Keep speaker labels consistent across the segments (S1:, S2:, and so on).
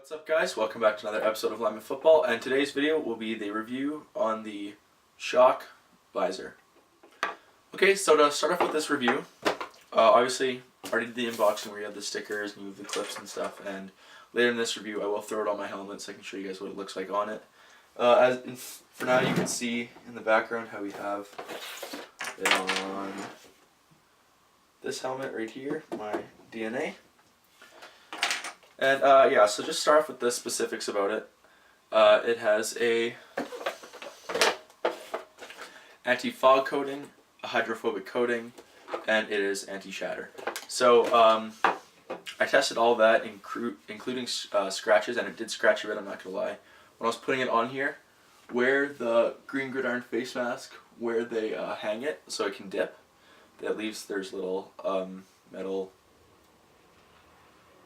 S1: What's up guys, welcome back to another episode of Lineman Football, and today's video will be the review on the SHOC visor. Okay, so to start off with this review, obviously I already did the unboxing where you have the stickers and you have the clips and stuff, and later in this review I will throw it on my helmet so I can show you guys what it looks like on it. For now you can see in the background how we have it on this helmet right here, my DNA. And yeah, so just start off with the specifics about it. It has a anti-fog coating, a hydrophobic coating, and it is anti-shatter. So I tested all that, including scratches, and it did scratch a bit, I'm not going to lie. When I was putting it on here, where the green gridiron face mask, where they hang it so it can dip, there's little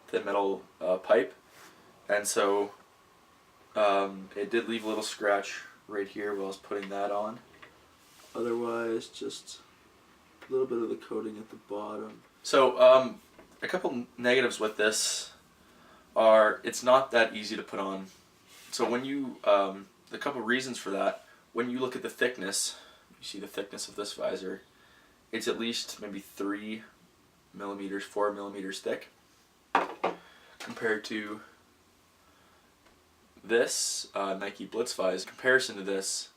S1: thin metal pipe, and so it did leave a little scratch right here while I was putting that on. Otherwise, just a little bit of the coating at the bottom. So a couple negatives with this are it's not that easy to put on. So when you the couple reasons for that, when you look at the thickness, you see the thickness of this visor, it's at least maybe 3 millimeters, 4 millimeters thick, compared to this Nike Blitz visor. In comparison to this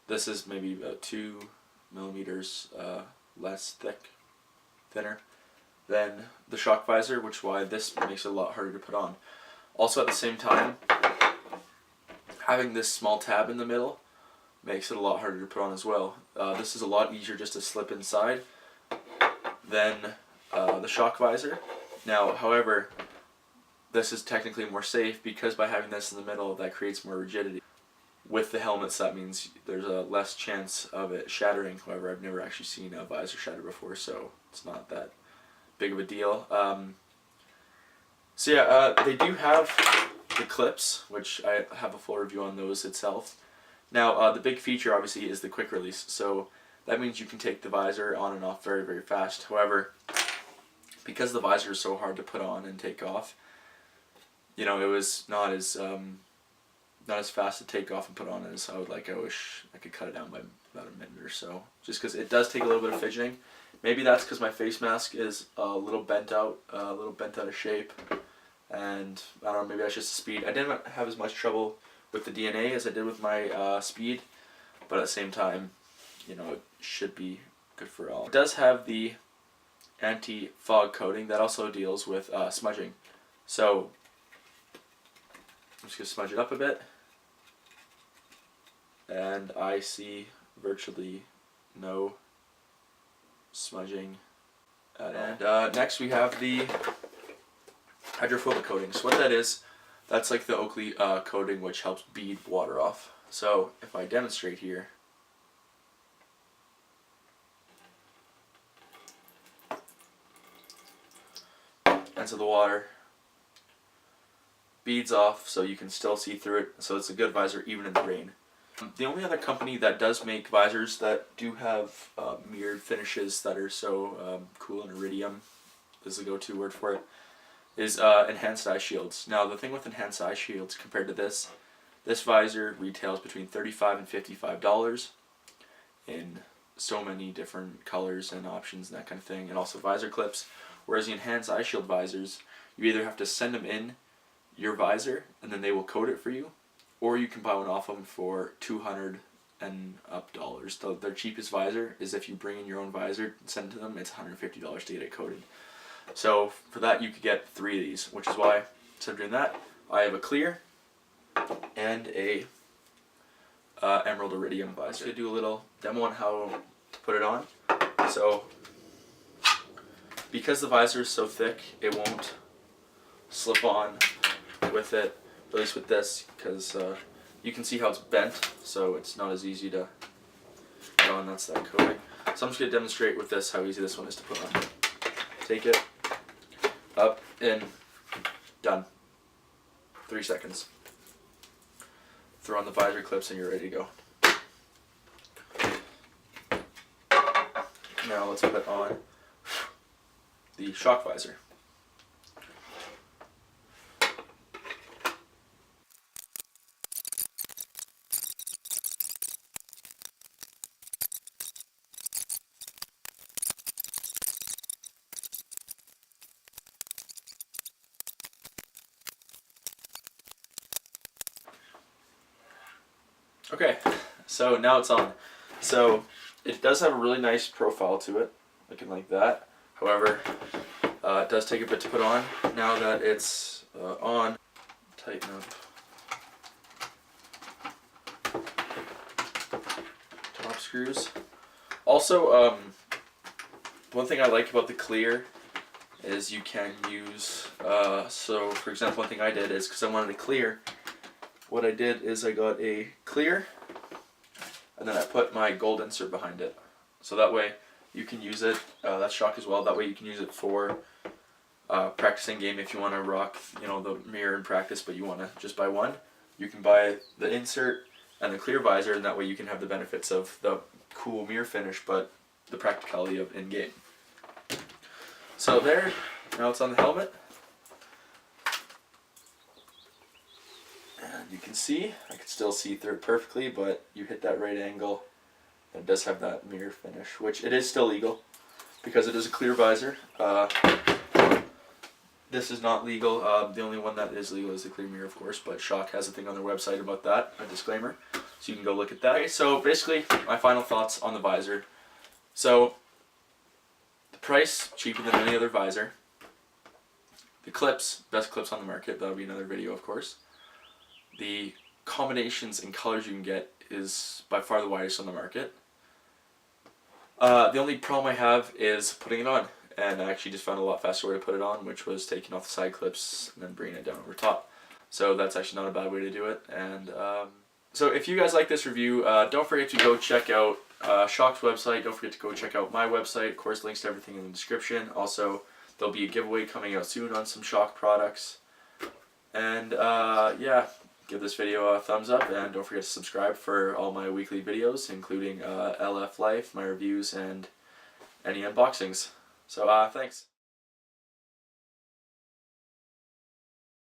S1: is maybe about 2 millimeters less thinner than the SHOC visor, which is why this makes it a lot harder to put on. Also at the same time, having this small tab in the middle makes it a lot harder to put on as well. This is a lot easier just to slip inside than the SHOC visor. Now, however, this is technically more safe because by having this in the middle, that creates more rigidity. With the helmets, that means there's a less chance of it shattering. However, I've never actually seen a visor shatter before, so it's not that big of a deal. So yeah, they do have the clips, which I have a full review on those itself. Now, the big feature obviously is the quick release, so that means you can take the visor on and off very, very fast. However, because the visor is so hard to put on and take off, you know, it was not as fast to take off and put on as I would like. I wish I could cut it down by about a minute or so, just because it does take a little bit of fidgeting. Maybe that's because my face mask is a little bent out of shape, and I don't know, maybe that's just the speed. I didn't have as much trouble with the DNA as I did with my speed, but at the same time, you know, it should be good for all. It does have the anti-fog coating that also deals with smudging. So I'm just going to smudge it up a bit, and I see virtually no smudging at all. And next we have the hydrophobic coating. So what that is, that's like the Oakley coating, which helps bead water off. So if I demonstrate here, and so the water beads off, so you can still see through it, so it's a good visor even in the rain. The only other company that does make visors that do have mirrored finishes that are so cool and iridium is the go-to word for it, is enhanced eye shields. Now the thing with enhanced eye shields compared to this visor retails between $35 and $55 in so many different colors and options and that kind of thing, and also visor clips, whereas the enhanced eye shield visors, you either have to send them in your visor and then they will coat it for you, or you can buy one off them for $200 and up dollars. Their cheapest visor is if you bring in your own visor and send it to them, it's $150 to get it coated. So for that you could get 3 of these, which is why instead of doing that, I have a clear and a emerald iridium visor. I'm just going to do a little demo on how to put it on. So because the visor is so thick, it won't slip on with it, at least with this, because you can see how it's bent, so it's not as easy to put on. That's that coating. So I'm just going to demonstrate with this how easy this one is to put on. Take it, up, in, done. 3 seconds. Throw on the visor clips and you're ready to go. Now let's put on the SHOC visor. Okay, so now it's on. So it does have a really nice profile to it, looking like that. However, it does take a bit to put on. Now that it's on, tighten up top screws. Also, one thing I like about the clear is you can use, so for example, one thing I did is because I wanted a clear, what I did is I got a clear and then I put my gold insert behind it. So that way you can use it, that's SHOC as well, that way you can use it for practicing game if you want to rock, you know, the mirror in practice but you want to just buy one. You can buy the insert and the clear visor, and that way you can have the benefits of the cool mirror finish but the practicality of in-game. So there, now it's on the helmet. And you can see, I can still see through it perfectly, but you hit that right angle and it does have that mirror finish, which it is still legal because it is a clear visor. This is not legal. The only one that is legal is the clear mirror, of course, but SHOC has a thing on their website about that, a disclaimer, so you can go look at that. Okay, so basically, my final thoughts on the visor. So, the price, cheaper than any other visor. The clips, best clips on the market, that'll be another video, of course. The combinations and colors you can get is by far the widest on the market. The only problem I have is putting it on, and I actually just found a lot faster way to put it on, which was taking off the side clips and then bringing it down over top. So that's actually not a bad way to do it. And so if you guys like this review, don't forget to go check out SHOC's website. Don't forget to go check out my website. Of course, links to everything in the description. Also, there'll be a giveaway coming out soon on some SHOC products. And yeah, give this video a thumbs up, and don't forget to subscribe for all my weekly videos, including LF Life, my reviews, and any unboxings. So thanks.